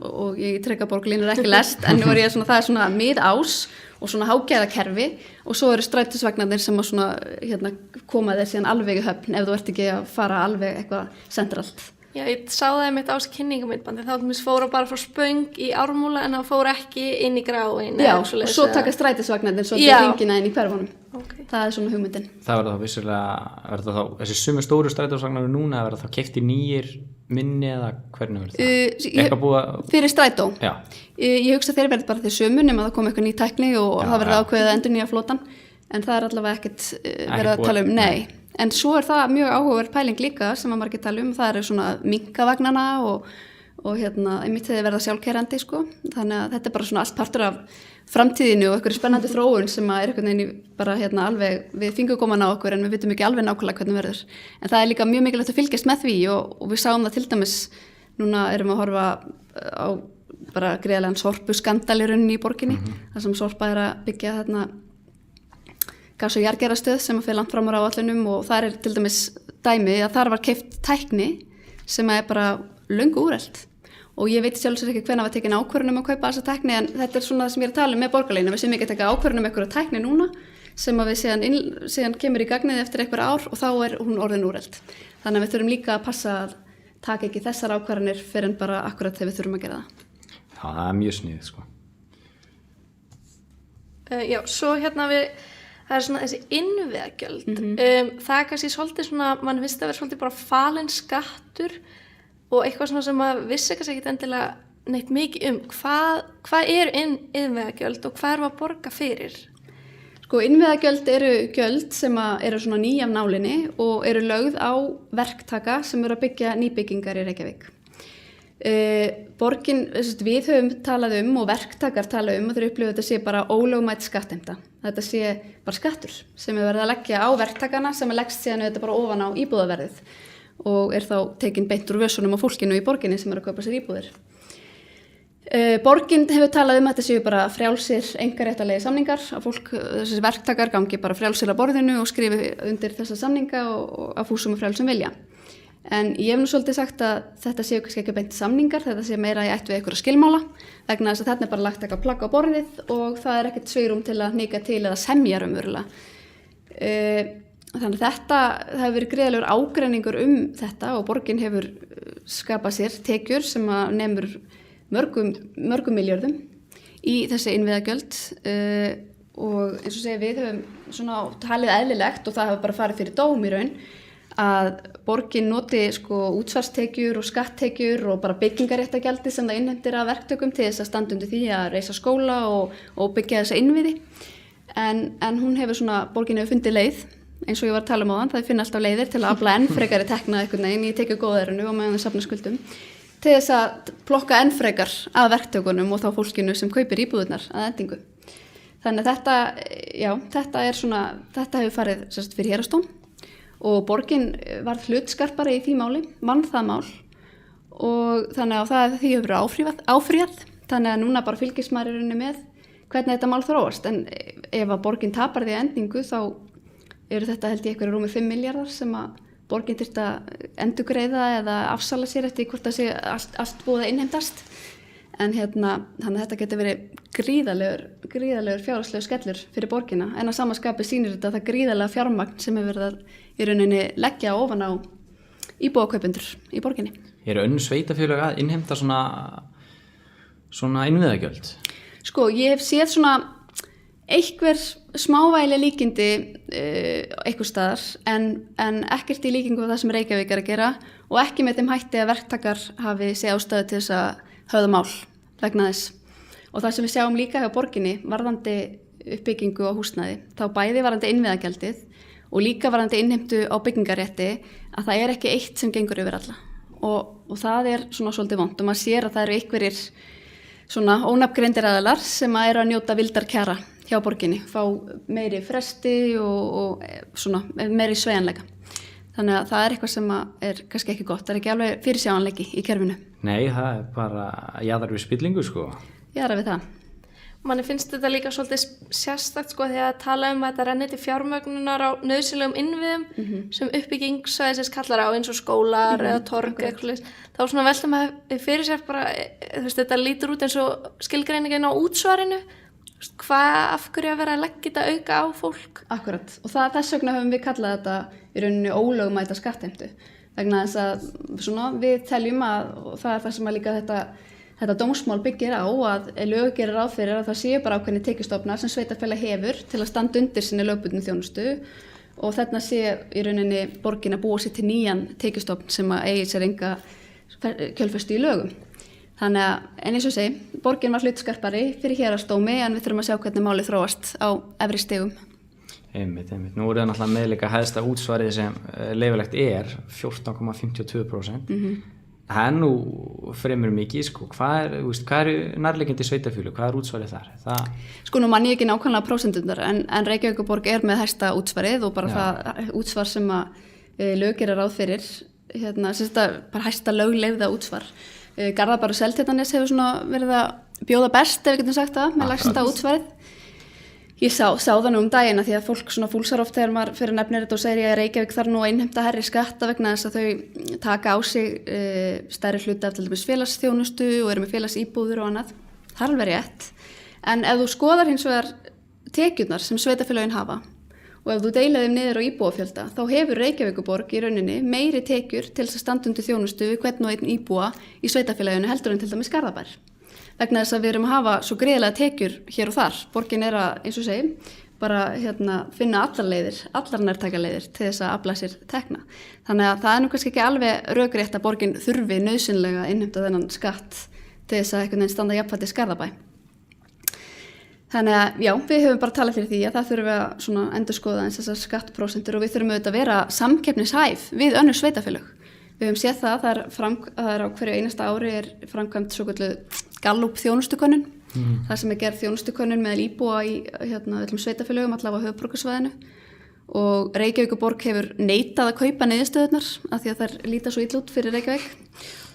og ég trygg að borgarlínu ekki lest en nú það svona miðás og svona hágæðakerfi og svo eru strætisvagnarnir sem að svona koma þeir síðan alveg í höfn ef þú ert ekki að fara alveg eitthvað sentralt. Já, ég sá það mitt á kynningamindbandi, þá fóru bara frá Spöng í Ármúla en það fóru ekki inn í Gráin. Já, og svo taka strætisvagnarnir svolítið hringina inn í hverfunum. Okay. Það er svona hugmyndin. Það verður þá vissulega, þessi sumu stóru strætisvagnar núna, verður þá keyptir nýjir minni eða hvernig verður það? Fyrir strætó? Já. Ég hugsa þeir verður bara þeir sumu nema það kom eitthvað ný tækni og það verður ákveðið að endurnýja flotan, en það er allavega ekkert verið að tala nei. En svo það mjög áhugaverð pæling líka sem að margir tala það eru svona minkavagnana og einmitt þeir verða sjálfkerrandi sko. Þannig að þetta er bara svona allt partur af framtíðinu og einhverju spennandi þróun sem að einhvern veginn bara alveg við fingurgóman á okkur en við vitum ekki alveg nákvæmlega hvernig verður. En það er líka mjög mikilvægt að fylgjast með því og við sáum það til dæmis, núna erum við að horfa á bara greiðlegan sorpuskandal í rauninni í borginni, þar sem Sorpa að byggja gas- og jarðgerastöð sem að fyrir langt fram á áætlunum og það er til dæmis dæmi að þar var keypt tækni sem er bara löngu úrelt og ég veit sjálfsög ekki hvenær var tekin ákvörðun að kaupa þessa tækni en þetta er svona það sem ég að tala með borgarlínu, við sem ekki að taka ákvörðun einhverja tækni núna sem að við síðan kemur í gagnið eftir einhver ár og þá er hún orðin úrelt. Þannig að við þurfum líka að passa að taka ekki þessar ákvarðanir fyrir en bara akkurat þegar við þurfum að gera það. Já, það er mjög sniðið sko. Já, svo það er svona þessi innviðagjöld. Það er kannski svolítið svona, mann finnst að vera svolítið bara falinn skattur og eitthvað svona sem maður vissi kannski ekkert endilega neitt mikið hvað eru innviðagjöld og hvað eru að borga fyrir? Sko, innviðagjöld eru gjöld sem eru svona ný af nálinni og eru lögð á verktaka sem eru að byggja nýbyggingar í Reykjavík. Borgin, við höfum talað og verktakar talað og þeir upplifu þetta sé bara ólögmæt skattheimta. Þetta sé bara skattur sem er verið að leggja á verktakana sem leggst síðan þetta bara ofan á íbúðaverðið og er þá tekin beint úr vösunum á fólkinu í borginni sem eru að kaupa sér íbúðir. Borgin hefur talað að þetta séu bara frjálsir einkaréttarlegir samningar að fólk, þessi verktakar gangi bara frjálsir að borðinu og skrifi undir þessa samninga og að fúsum og frjálsum vilja. En ég hef nú svolítið sagt að þetta séu kannski ekki beint samningar, þetta sé meira í ætt við einhverja skilmála vegna þess að þetta er bara lagt eitthvað plagg á borðið og það er ekkert svigrúm til að hnika til eða semja raunverulega. Þannig að það hefur verið gríðalegur ágreiningur þetta og borgin hefur skapað sér tekjur sem að nemur mörgum milljörðum í þessi innviðagjöld og eins og segja við höfum svona talið eðlilegt og það hefur bara farið fyrir dóm í raun að borgin noti sko útsvarstekjur og skatttekjur og bara byggingaréttargjaldi sem það innheimtir af verktökum til þess að standa undir því að reisa skóla og byggja þessa innviði en hún hefur svona, borgin hefur fundið leið eins og ég var að tala um áðan, það finna alltaf leiðir til að afla enn frekari tekna einhvern veginn í tekju góðærinu og meðan það safna skuldum til þess að plokka enn frekar af verktökunum og þá fólkinu sem kaupir íbúðurnar að endingu. Þannig að þetta hefur farið fyrir héraðsdóm og borgin varð hlutskarpari í því máli, vann það mál og þannig að því hefur verið áfrýjað þannig að núna bara fylgist maður í rauninni með hvernig þetta mál þróast en ef að borgin tapar því að endingu þá eru þetta held ég einhverju rúmi 5 milljarðar sem að borgin þyrfti að endurgreiða eða afsala sér eftir hvort það sé allt búið að innheimtast en þannig að þetta getur verið gríðalegur fjárhagslegur skellur fyrir borgina en að sama skapi sýnir þetta það gríðalega fjármagn sem hefur verið að í rauninni leggja ofan á íbúðakaupendur í borginni. Eru önnur sveitarfélög að innheimta svona innviðagjöld? Sko, ég hef séð svona einhver smávæli líkindi einhver staðar en ekkert í líkingu við það sem Reykjavík er að gera og ekki með þeim hætti að verktakar hafi séð ástæðu til þess að höfða mál vegna þess. Og það sem við sjáum líka hjá borginni varðandi uppbyggingu á húsnæði, þá bæði varðandi innviðagjaldið og líka varðandi innheimtu á byggingarétti að það er ekki eitt sem gengur yfir alla. Og það er svona svolítið vont og maður sér að það eru einhverjir svona ónafngreindir aðilar sem eru að njóta vildar kjara hjá borginni, fá meiri fresti og svona meiri sveigjanleika. Þannig að það er eitthvað sem er kannski ekki gott, það er ekki alveg fyrirsjáanleiki í kerfinu. Nei, það er bara jaðar við spillingu sko. Jaðar við það. Manni finnst þetta líka svolítið sérstakt sko því að tala að þetta renni til fjármögnunar á nauðsynlegum innviðum sem uppbygging svæðisins kallar á eins og skólar eða torg eitthvað. Þá svona veltum að fyrir sér bara, þú veist, þetta lítur út eins og skilgreiningin á útsvarinu. Af hverju að vera að leggja þetta auka á fólk? Akkurat, og þess vegna höfum við kallað þetta í rauninni ólögmæta skattheimtu. Vegna þess að svona, við teljum og það er það sem að líka þetta dómsmál byggir á að lög gerir ráð fyrir að það séu bara ákveðnir tekjustofnar sem sveitarfélag hefur til að standa undir sinni lögbundnu þjónustu og þarna sé í rauninni borgin að búa sér til nýjan tekjustofn sem að eigi sér enga kjölfestu í lögum. Þannig að, en eins og segi, borgin var hlutskarpari fyrir héraðsdómi en við þurfum að sjá hvernig málið þróast á efri stigum. Einmitt. Nú er það náttúrulega með líka hæsta útsvarið sem leyfilegt er 14,52%. Það er nú fremur mikið, sko. Hvað er nærliggjandi sveitafélög? Hvað er útsvarið þar? Sko, nú man ég ekki nákvæmlega prósentundar, en Reykjavíkurborg er með hæsta útsvarið og bara það útsvar sem að lög gerir ráð fyrir, bara hæsta lögleyfða útsvar. Garðabær og Seltjarnarnes hefur svona verið að bjóða best, ef við getum sagt það, með lægsta útsvarið. Ég sá það nú daginn að því að fólk svona fúlsar oft þegar maður fyrir nefnir þetta og segir að Reykjavík þarf nú að innheimta hærri skatta vegna þess að þau taka á sig stærri hluta af til dæmis félagsþjónustu og eru með félagsíbúður og annað. Það er alveg rétt. En ef þú skoðar hins vegar tekjurnar sem sveitarfélögin hafa og ef þú deila þeim niður á íbúafjölda þá hefur Reykjavíkurborg í rauninni meiri tekjur til þess að standa undir þjónustu við hvern og einn íbúa í sveitarfélaginu heldur en til dæmis Garðabær. Vegna þess að við erum að hafa svo gríðarlega tekjur hér og þar. Borgin er að, eins og segi, bara finna allar nærtækjaleiðir til þess að afla sér tekna. Þannig að það er nú kannski ekki alveg rökrétt að borgin þurfi nauðsynlega að innheimta þennan skatt til þess að einhvern veginn standa jafnfætis Garðabæ. Þannig að já, við höfum bara talað fyrir því að það þurfum við að svona endurskoða eins þessar skattprósentur og við þurfum auðvitað að vera samkeppnishæf við önnur sveitarfélög. Við höfum séð það er á hverju einasta ári er framkvæmt svokölluð Gallup þjónustukönnun, þar sem er gerð þjónustukönnun með íbúa í öllum sveitarfélögum allavega á höfuðborgarsvæðinu og Reykjavíkurborg hefur neitað að kaupa niðurstöðurnar af því að þær líta svo illa út fyrir Reykjavík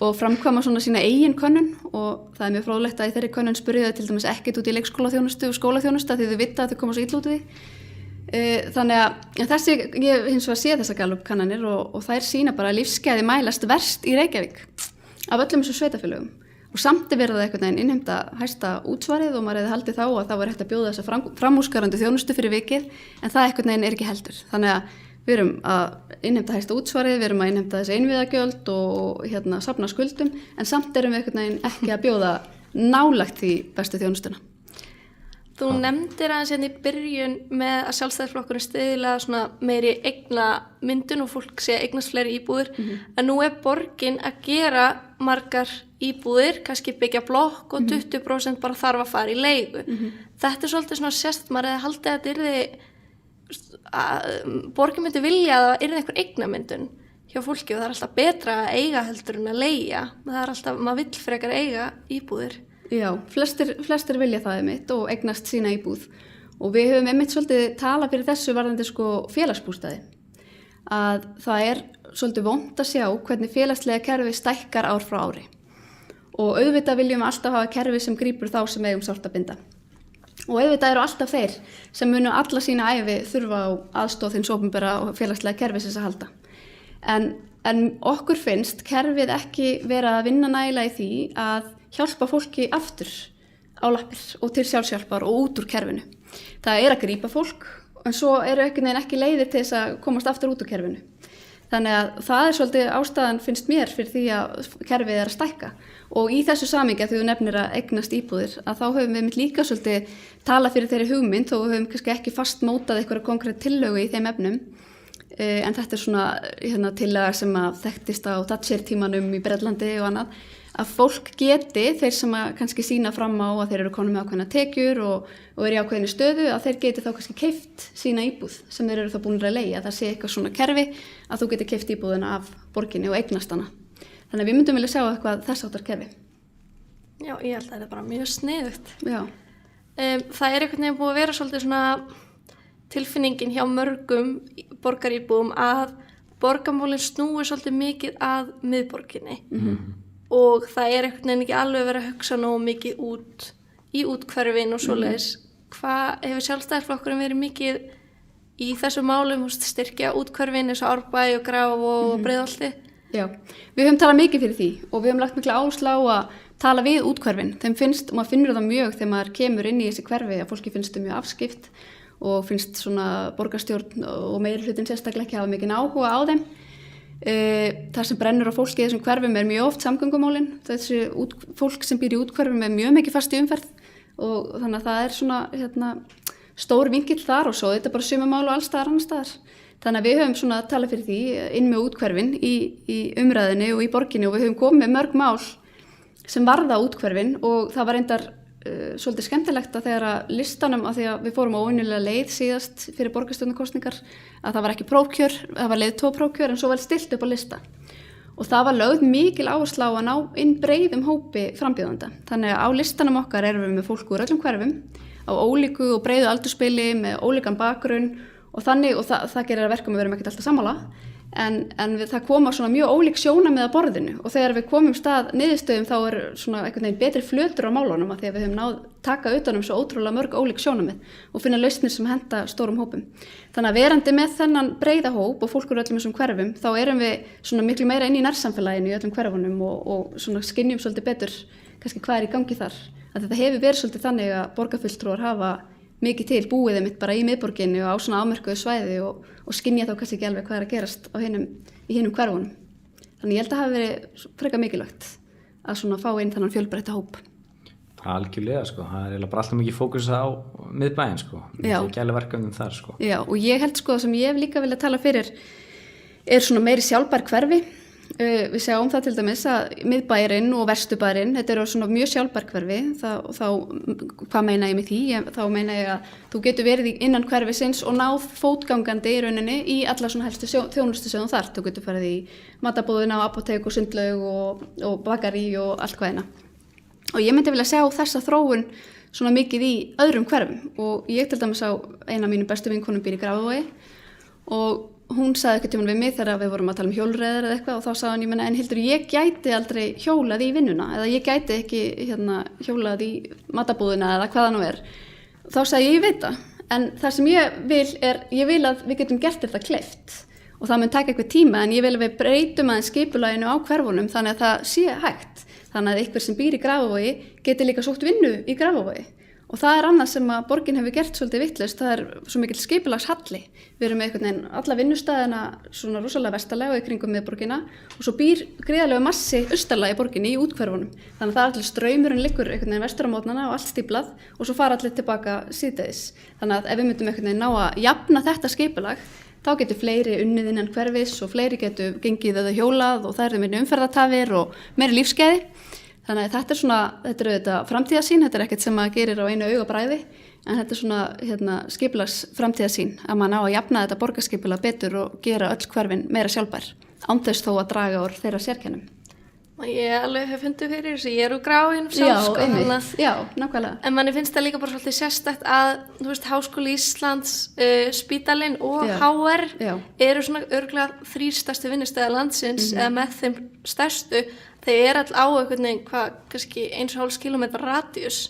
og framkvæma svona sína eigin könnun og það er mjög fróðlegt að í þeirri könnun spurðu þau til dæmis ekkert út í leikskólaþjónustu og skólaþjónustu af því þau vita að þau koma svo illa út við því. Þannig að ég hins vegar sé þessar Gallup-kannanir og þær sýna bara að lífsgæði mælast verst í Reykjavík af öllum þessum sveitarfélögum og samt er verið að einhvern veginn innheimta hæsta útsvarið og maður hefði haldið þá að það var hægt að bjóða þessa framúrskarandi þjónustu fyrir vikið en það einhvern veginn er ekki heldur. Þannig að við erum að innheimta hæsta útsvarið, við erum að innheimta þessi innviðagjöld og safna skuldum en samt erum við einhvern veginn ekki að bjóða nálægt því bestu þjónustuna. Þú nefndir aðeins hérna í byrjun með að Sjálfstæðisflokkurinn styðjilega svona meiri eignamyndun og fólk sé eignast fleiri íbúðir en nú er borgin að gera margar íbúðir, kannski byggja blokk og 20% bara þarf að fara í leigu. Þetta er svolítið svona sérst, maður hefði haldið að þetta borgin myndi vilja að það yrði einhver eignamyndun hjá fólki og það er alltaf betra að eiga heldur en að leigja. Það er alltaf, maður vill frekar eiga íbúðir. Já, flestir vilja það einmitt og eignast sína íbúð og við höfum einmitt svolítið talað fyrir þessu varðandi félagsbústaði að það er svolítið vont að sjá hvernig félagslega kerfi stækkar ár frá ári og auðvitað viljum við alltaf hafa kerfi sem grípur þá sem eigum sárt að binda og auðvitað eru alltaf þeir sem munu alla sína ævi þurfa á aðstoð hins opinbera og félagslega kerfisins að halda en okkur finnst kerfið ekki vera að vinna nægilega í því að hjálpa fólki aftur á lappir og til sjálfshjálpar og út úr kerfinu. Það er að grípa fólk en svo eru ekki leiðir til þess að komast aftur út úr kerfinu. Þannig að það svolítið ástæðan finnst mér fyrir því að kerfið að stækka og í þessu samhengi að þú nefnir að eignast íbúðir að þá höfum við líka svolítið talað fyrir þeirri hugmynd og við höfum kannski ekki fastmótað eitthvað konkrétt tillögu í þeim efnum en þetta svona tillaga sem að þekktist á Thatcher-tímanum í Bretlandi og annað að fólk geti, þeir sem að kannski sína fram á að þeir eru konum með ákveðna tekjur og eru í ákveðinu stöðu, að þeir geti þá kannski keypt sína íbúð sem þeir eru þá búin að leigja. Það sé eitthvað svona kerfi að þú geti keypt íbúðina af borginni og eignast hana. Þannig að við myndum vilja sjá eitthvað þess áttar kerfi. Já, ég held að þetta er bara mjög sniðugt. Já. Það er einhvern veginn búið að vera svolítið svona tilfinningin hjá mörgum borgaríbúum að borgarmálin snúi svolítið mikið að miðborginni. Og það er einhvern veginn ekki alveg verið að hugsa nógu mikið út í útkverfin og svoleiðis. Hvað hefur Sjálfstæðisflokkurinn verið mikið í þessu málum, styrkja útkverfin eins og Árbæ og Grafarvog og Breiðholti? Já, við höfum talað mikið fyrir því og við höfum lagt mikla áherslu á að tala við útkverfin. Þeim finnst, og maður finnur það mjög þegar maður kemur inn í þessi hverfi að fólki finnst mjög afskipt og finnst svona borgarstjórn og meirihlutin sérstaklega ekki hafa mikinn áhuga á þeim. Það sem brennur á fólki í þessum hverfum er mjög oft samgöngumálin. Þessi fólk sem býr í útkverfum er mjög mikið fast í umferð og þannig að það er svona stór vinkill þar og svo þetta er bara sumumál og allstaðar annar staðar. Þannig að við höfum svona talað fyrir því inn með útkverfin í umræðinni og í borginni og við höfum komið með mörg mál sem varða útkverfin og það var reyndar svolítið skemmtilegt að þegar að listanum, að því að við fórum á óvenjulega leið síðast fyrir borgarstjórnarkosningar, að það var ekki prófkjör, það var leið 2 prófkjör en svo vel stilt upp á lista. Og það var lögð mikil áhersla á að ná inn breiðum hópi frambjóðanda. Þannig að á listanum okkar erum við með fólk úr öllum hverfum, á ólíku og breiðu aldurspili með ólíkan bakgrunn og þannig, og það gerir að verkum að við erum ekkert alltaf sammála. En það koma svona mjög ólík sjónarmið að borðinu og þegar við komum stað niðurstöðum þá er svona einhvern veginn betri flötur á málunum að því að við höfum náð taka utanum svo ótrúlega mörg ólík sjónarmið og finna lausnir sem henta stórum hópum. Þannig að verandi með þennan breiða hóp og fólk úr öllum þessum hverfum þá erum við svona miklu meira inn í nærsamfélaginu í öllum hverfunum og svona skynjum svolítið betur kannski hvað er í gangi þar. Að þetta hefur verið svolítið þannig að borgarfulltrúar hafa mikið til búið mitt bara í miðborginni og á svona afmörkuðu svæði og skynja þá kannski ekki alveg hvað er að gerast í hinum hverfunum. Þannig ég held að það hafi verið frekar mikilvægt að svona fá inn þannig fjölbreytta hóp. Algjörlega sko, það er eiginlega bara alltaf mikið fókus á miðbæinn sko, ekki alveg verkefnum þar sko. Já, og ég held sko sem ég hef líka viljað tala fyrir er svona meiri sjálfbær hverfi. Við sjáum það til dæmis að miðbærin og vesturbærin, þetta eru svona mjög sjálfbær hverfi, þá hvað meina ég með því? Þá meina ég að þú getur verið innan hverfisins og náð fótgangandi í rauninni í alla svona helstu þjónustustöðum þar. Þú getur farið í matabúðina, apótek og sundlaug og bakari og allt hvað eina. Og ég myndi vilja sjá þessa þróun svona mikið í öðrum hverfum og ég til dæmis á eina af mínum bestu vinkonum býr í Grafarvogi og hún sagði eitthvað tímann við mig þegar við vorum að tala um hjólreiðar eða eitthvað og þá sagði hann, en Hildur, ég gæti aldrei hjólað í vinnuna eða ég gæti ekki hjólað í matabúðina eða hvaða nú er. Þá sagði ég veit það, en það sem ég vil að við getum gert þetta kleift og það mun taka eitthvað tíma en ég vil að við breytum aðeins skipulaginu á hverfunum þannig að það sé hægt. Þannig að einhver sem býr í Grafarvogi geti líka sótt vinnu í Grafarvogi. Og það er annað sem að borgin hefur gert svolítið vitlaust, það er svo mikill skipulagshalli. Við erum með einhvern veginn alla vinnustæðina svona rosalega vestarlega og í kringum miðborgina og svo býr gríðarlega massi austarlega í borginni í útkverfunum. Þannig að það er allir straumurinn liggur einhvern veginn vestur á mótnana og allt stíplað og svo fara allir tilbaka síðdegis. Þannig að ef við myndum einhvern veginn ná að jafna þetta skipulag, þá getur fleiri unnið innan hverfis og fleiri getur gengið eða hjólað og það eru meiri umferðartafir og meiri lífsgæði. Þannig að þetta er auðvitað framtíðarsýn, þetta er ekkert sem maður gerir á einu augabræði, en þetta er svona skipulags framtíðarsýn að maður ná að jafna þetta borgarskipulag betur og gera öll hverfin meira sjálfbær, án þess þó að draga úr þeirra sérkennum. Ég alveg hef fundið fyrir þessu, ég er úr Gráin sjálf sko. Já, nákvæmlega. En manni finnst það líka bara svolítið sérstakt að, þú veist, Háskóli Íslands, Spítalinn og HR eru svona örgulega 3 stærstu vinnustæðar landsins eða með þeim stærstu. Þeir eru all á einhvern veginn, kannski 1,5 kilometra radíus.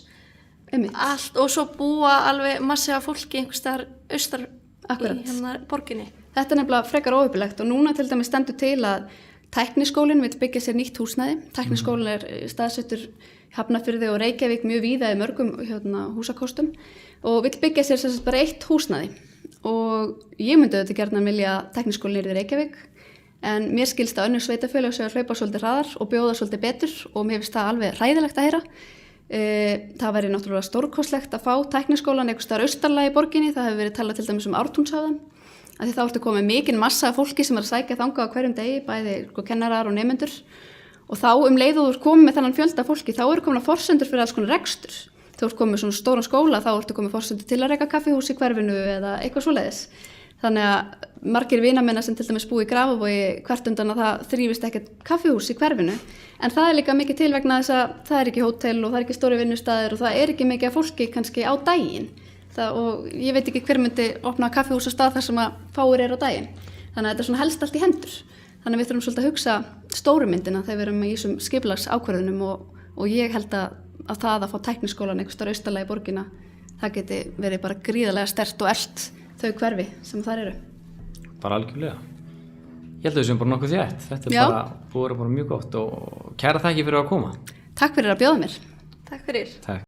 Allt, og svo búa alveg massiða fólki einhvers staðar austar í borginni. Þetta er nefnilega frekar óöfilegt og núna til dæmis stendur til að Tækniskólinn vill byggja sér nýtt húsnæði. Tækniskólinn er staðsettur Hafnarfirði og Reykjavík mjög víða í mörgum húsakostum og vill byggja sér bara eitt húsnæði. Og ég myndi auðvitað gjarnan vilja að Tækniskólinn yrði í Reykjavík en mér skilst að önnur sveitafélög séu að hlaupa svolítið hraðar og bjóða svolítið betur og mér finnst það alveg hræðilegt að heyra. Það væri náttúrulega stórkostlegt að fá tækniskólan einhvers staðar austarlega í borginni, það hefur verið talað til dæmis Ártúnshöfðann, af því þá ertu komið mikinn massa af fólki sem er að sækja þangað á hverjum degi, bæði kennarar og nemendur, og þá leið og þú ert komið með þennan fjölda fólki, þá eru komin að forsendur fyrir alls konar rekstur. Þú ert komið með svona stóran skóla, þá ertu komið forsendur til að reka kaffihús í hverfinu eða eitthvað svoleiðis. Þannig að margir vina minna sem til dæmis búi í Grafarvogi hvert undan að það þrífist ekkert kaffihús í hverfinu, en það er líka mikið til vegna þess að það er ekki hótel og það er ekki stóri vinnustæðir og það er ekki mikið af fólki kannski á daginn. Og ég veit ekki hver myndi opna kaffihús á stað þar sem að fáir er á daginn. Þannig að þetta er svona helst allt í hendur. Þannig að við þurfum svolítið að hugsa stóru myndina þegar við erum í þessum skipulagsákvörðunum og ég held að það að fá tækniskólan einhvers staðar austarlega í borgina, það geti verið bara gríðarlega sterkt og elt þau hverfi sem þar eru. Bara algjörlega. Ég held að við séum bara nokkuð þétt. Þetta er búið bara mjög gott og kæra þakki fyrir að koma. Takk fyrir að bjóða mér. Takk fyrir. Takk.